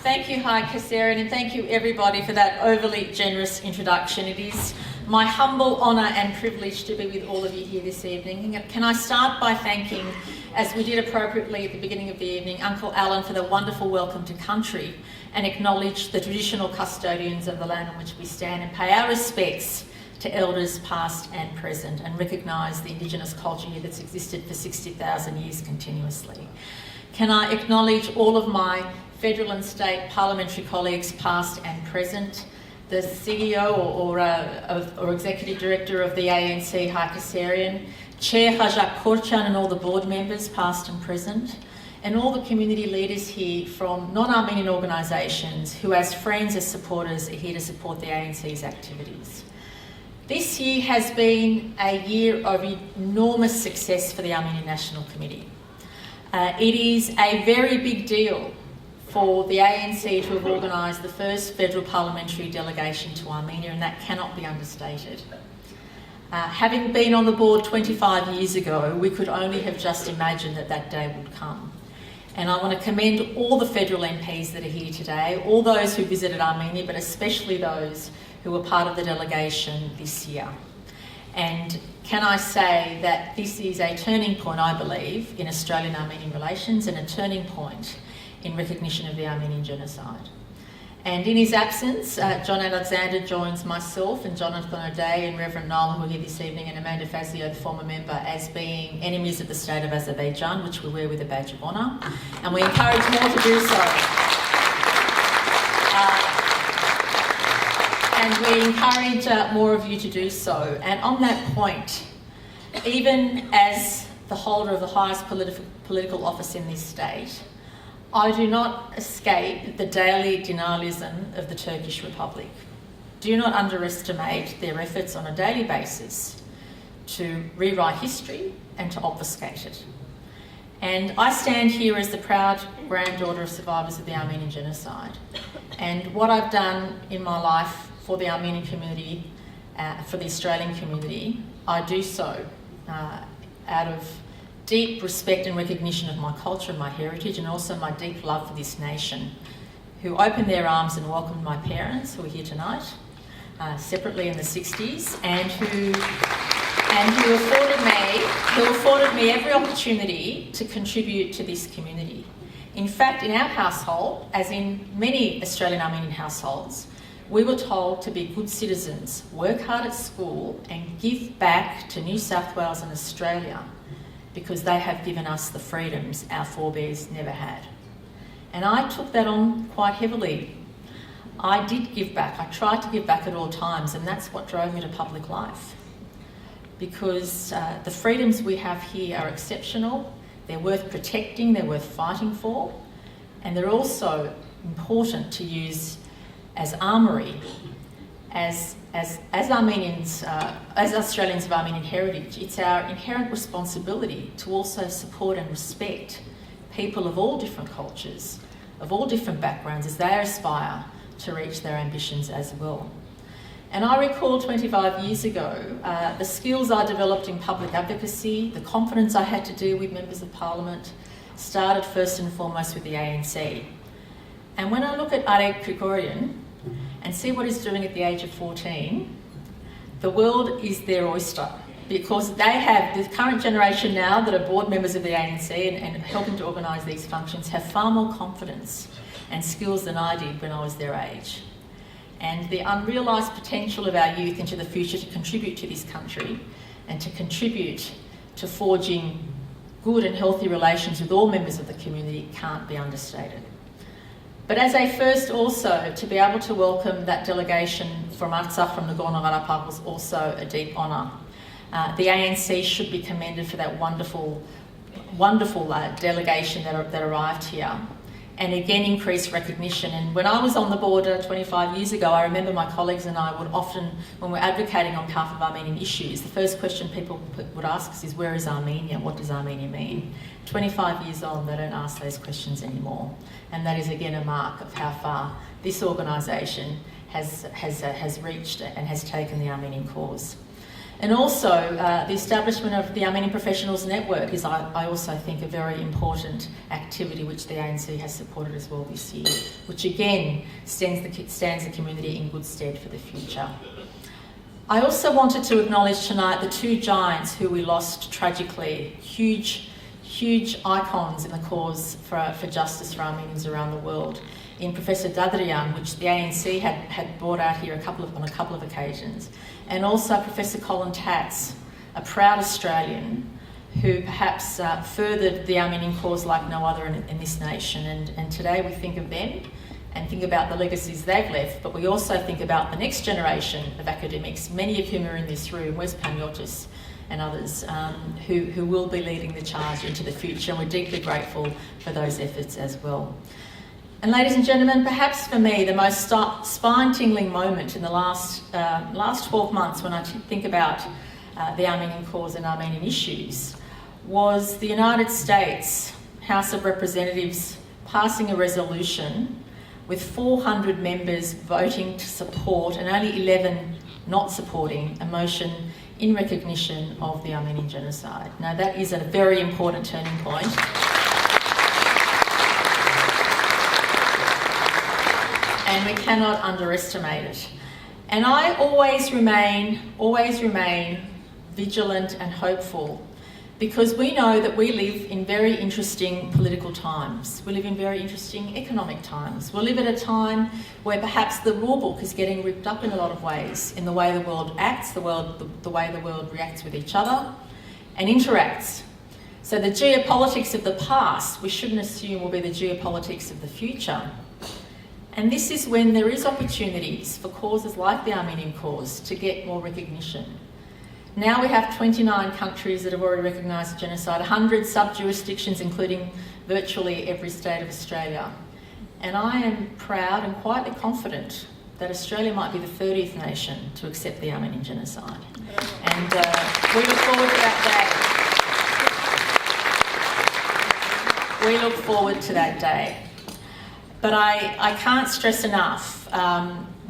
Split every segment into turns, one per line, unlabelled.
Thank you, High Kassarian, and thank you everybody for that overly generous introduction. It is my humble honour and privilege to be with all of you here this evening. Can I start by thanking, as we did appropriately at the beginning of the evening, Uncle Alan for the wonderful welcome to country, and acknowledge the traditional custodians of the land on which we stand, and pay our respects to elders past and present, and recognise the Indigenous culture here that's existed for 60,000 years continuously. Can I acknowledge all of my federal and state parliamentary colleagues past and present, the CEO or Executive Director of the ANC, High Kassarian, Chair Hajak Korchan, and all the board members past and present, and all the community leaders here from non-Armenian organisations who, as friends, as supporters, are here to support the ANC's activities. This year has been a year of enormous success for the Armenian National Committee. It is a very big deal for the ANC to have organised the first federal parliamentary delegation to Armenia, and that cannot be understated. Having been on the board 25 years ago, we could only have just imagined that that day would come. And I want to commend all the federal MPs that are here today, all those who visited Armenia, but especially those who were part of the delegation this year. And can I say that this is a turning point, I believe, in Australian-Armenian relations, and a turning point in recognition of the Armenian Genocide. And in his absence, John Alexander joins myself and Jonathan O'Day and Reverend Noel, who are here this evening, and Amanda Fazio, the former member, as being enemies of the state of Azerbaijan, which we wear with a badge of honour. And we encourage more to do so. And we encourage more of you to do so. And on that point, even as the holder of the highest political office in this state, I do not escape the daily denialism of the Turkish Republic. Do not underestimate their efforts on a daily basis to rewrite history and to obfuscate it. And I stand here as the proud granddaughter of survivors of the Armenian Genocide. And what I've done in my life for the Armenian community, for the Australian community, I do so out of deep respect and recognition of my culture and my heritage, and also my deep love for this nation, who opened their arms and welcomed my parents, who are here tonight, separately in the 60s, and who afforded me every opportunity to contribute to this community. In fact, in our household, as in many Australian Armenian households, we were told to be good citizens, work hard at school, and give back to New South Wales and Australia, because they have given us the freedoms our forebears never had. And I took that on quite heavily. I did give back. I tried to give back at all times, and that's what drove me to public life. Because the freedoms we have here are exceptional, they're worth protecting, they're worth fighting for, and they're also important to use as armoury, as Armenians, as Australians of Armenian heritage. It's our inherent responsibility to also support and respect people of all different cultures, of all different backgrounds, as they aspire to reach their ambitions as well. And I recall 25 years ago, the skills I developed in public advocacy, the confidence I had to deal with members of parliament, started first and foremost with the ANC. And when I look at Arek Grigorian and see what he's doing at the age of 14, the world is their oyster, because they have, the current generation now that are board members of the ANC and helping to organise these functions, have far more confidence and skills than I did when I was their age. And the unrealised potential of our youth into the future to contribute to this country and to contribute to forging good and healthy relations with all members of the community can't be understated. But as a first also, to be able to welcome that delegation from Artsakh, from Nagorno-Karabakh, was also a deep honour. The ANC should be commended for that wonderful delegation that arrived here, and again increased recognition. And when I was on the board 25 years ago, I remember my colleagues and I would often, when we're advocating on behalf of Armenian issues, the first question people would ask us is, where is Armenia? What does Armenia mean? 25 years on, they don't ask those questions anymore. And that is again a mark of how far this organisation has reached and has taken the Armenian cause. And also the establishment of the Armenian Professionals Network is, I also think, a very important activity which the ANC has supported as well this year, which again stands the community in good stead for the future. I also wanted to acknowledge tonight the two giants who we lost tragically, huge icons in the cause for justice for Armenians around the world, in Professor Dadrian, which the ANC had brought out here on a couple of occasions, and also Professor Colin Tatz, a proud Australian who perhaps furthered the Armenian cause like no other in this nation. And today we think of them and think about the legacies they've left, but we also think about the next generation of academics, many of whom are in this room, Wes Panyotis and others, who will be leading the charge into the future, and we're deeply grateful for those efforts as well. And ladies and gentlemen, perhaps for me the most spine-tingling moment in the last 12 months when I think about the Armenian cause and Armenian issues was the United States House of Representatives passing a resolution with 400 members voting to support and only 11 not supporting a motion in recognition of the Armenian Genocide. Now that is a very important turning point. And we cannot underestimate it. And I always remain vigilant and hopeful, because we know that we live in very interesting political times. We live in very interesting economic times. We live at a time where perhaps the rule book is getting ripped up in a lot of ways, in the way the world acts, the way the world reacts with each other and interacts. So the geopolitics of the past, we shouldn't assume will be the geopolitics of the future. And this is when there is opportunities for causes like the Armenian cause to get more recognition. Now we have 29 countries that have already recognised the genocide, 100 sub-jurisdictions, including virtually every state of Australia. And I am proud and quietly confident that Australia might be the 30th nation to accept the Armenian Genocide. And we look forward to that day. We look forward to that day. But I can't stress enough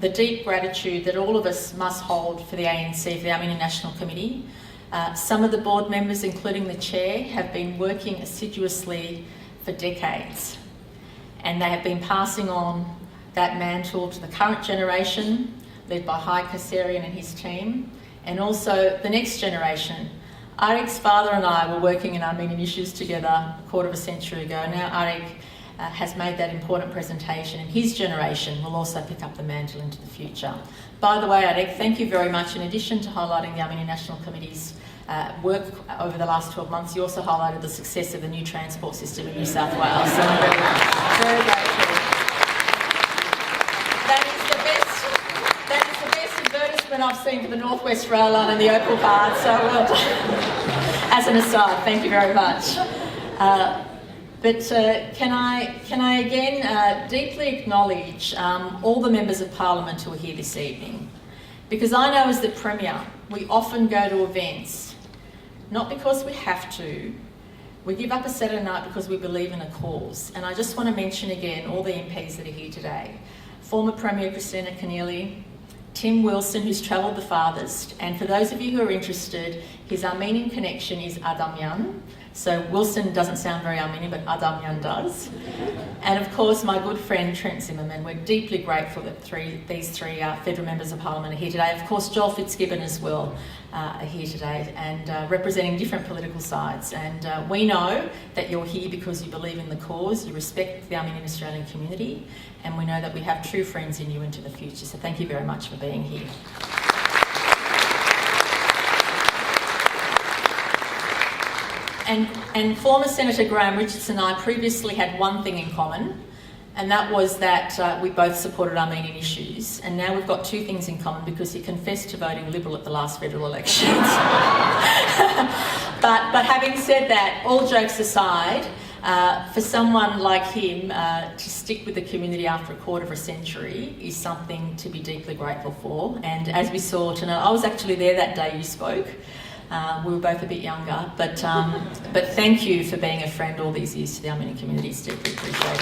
the deep gratitude that all of us must hold for the ANC, for the Armenian National Committee. Some of the board members, including the chair, have been working assiduously for decades, and they have been passing on that mantle to the current generation, led by Hai Kasserian and his team, and also the next generation. Arek's father and I were working in Armenian issues together a quarter of a century ago. Now Arek has made that important presentation, and his generation will also pick up the mantle into the future. By the way, Arek, thank you very much. In addition to highlighting the Armenian National Committee's work over the last 12 months, you also highlighted the success of the new transport system in New South Wales. So I'm very grateful. That is the best advertisement I've seen for the North West Rail Line and the Opal Card, so well done. As an aside, thank you very much. But can I again deeply acknowledge all the members of Parliament who are here this evening? Because I know as the Premier, we often go to events, not because we have to, we give up a Saturday night because we believe in a cause. And I just want to mention again all the MPs that are here today. Former Premier Christina Keneally, Tim Wilson, who's travelled the farthest, and for those of you who are interested, his Armenian connection is Adamyan. So Wilson doesn't sound very Armenian, but Adamyan does. And of course, my good friend Trent Zimmerman. We're deeply grateful that these three federal members of Parliament are here today. Of course, Joel Fitzgibbon as well are here today, and representing different political sides. And we know that you're here because you believe in the cause, you respect the Armenian Australian community, and we know that we have true friends in you into the future. So thank you very much for being here. And former Senator Graham Richardson and I previously had one thing in common, and that was that we both supported Armenian issues. And now we've got two things in common, because he confessed to voting Liberal at the last federal elections. but having said that, all jokes aside, for someone like him to stick with the community after a quarter of a century is something to be deeply grateful for. And as we saw tonight, I was actually there that day you spoke. We were both a bit younger, but thank you for being a friend all these years to the Armenian community. It's deeply appreciated.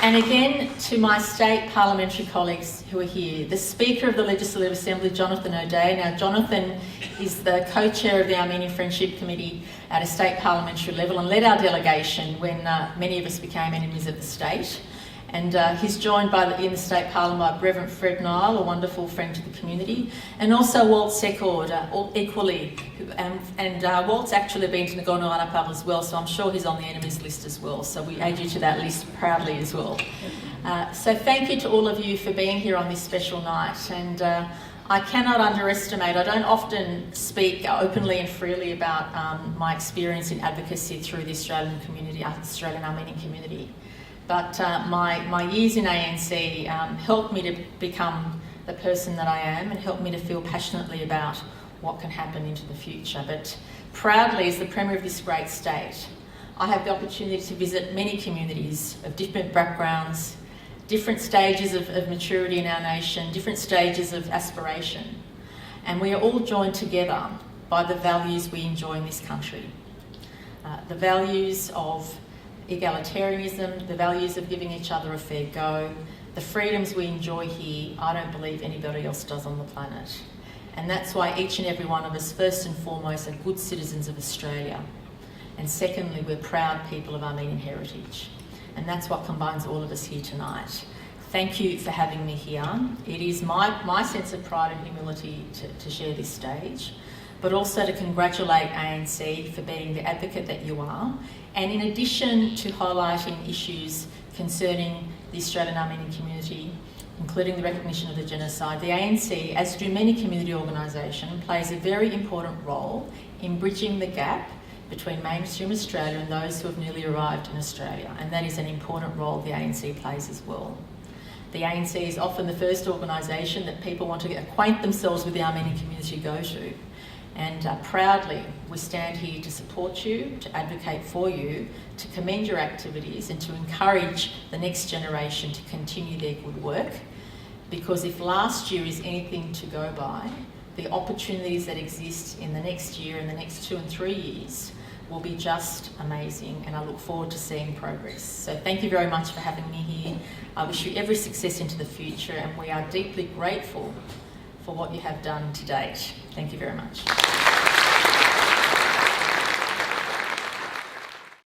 And again, to my state parliamentary colleagues who are here, the Speaker of the Legislative Assembly, Jonathan O'Dea. Now, Jonathan is the co-chair of the Armenian Friendship Committee at a state parliamentary level and led our delegation when many of us became enemies of the state. And he's joined in the State Parliament by Reverend Fred Nile, a wonderful friend to the community, and also Walt Secord, equally. And Walt's actually been to Nagorno-Karabakh as well, so I'm sure he's on the enemies list as well. So we add you to that list proudly as well. So thank you to all of you for being here on this special night. And I cannot underestimate, I don't often speak openly and freely about my experience in advocacy through the Australian community, Australian Armenian community. But my years in ANC helped me to become the person that I am and helped me to feel passionately about what can happen into the future. But proudly, as the Premier of this great state, I have the opportunity to visit many communities of different backgrounds, different stages of maturity in our nation, different stages of aspiration. And we are all joined together by the values we enjoy in this country. The values of egalitarianism, the values of giving each other a fair go, the freedoms we enjoy here, I don't believe anybody else does on the planet. And that's why each and every one of us, first and foremost, are good citizens of Australia. And secondly, we're proud people of Armenian heritage. And that's what combines all of us here tonight. Thank you for having me here. It is my sense of pride and humility to share this stage, but also to congratulate ANC for being the advocate that you are. And in addition to highlighting issues concerning the Australian Armenian community, including the recognition of the genocide, the ANC, as do many community organisations, plays a very important role in bridging the gap between mainstream Australia and those who have newly arrived in Australia. And that is an important role the ANC plays as well. The ANC is often the first organisation that people want to acquaint themselves with the Armenian community go to. And proudly, we stand here to support you, to advocate for you, to commend your activities and to encourage the next generation to continue their good work. Because if last year is anything to go by, the opportunities that exist in the next year and the next 2 and 3 years will be just amazing, and I look forward to seeing progress. So thank you very much for having me here. I wish you every success into the future, and we are deeply grateful for what you have done to date. Thank you very much.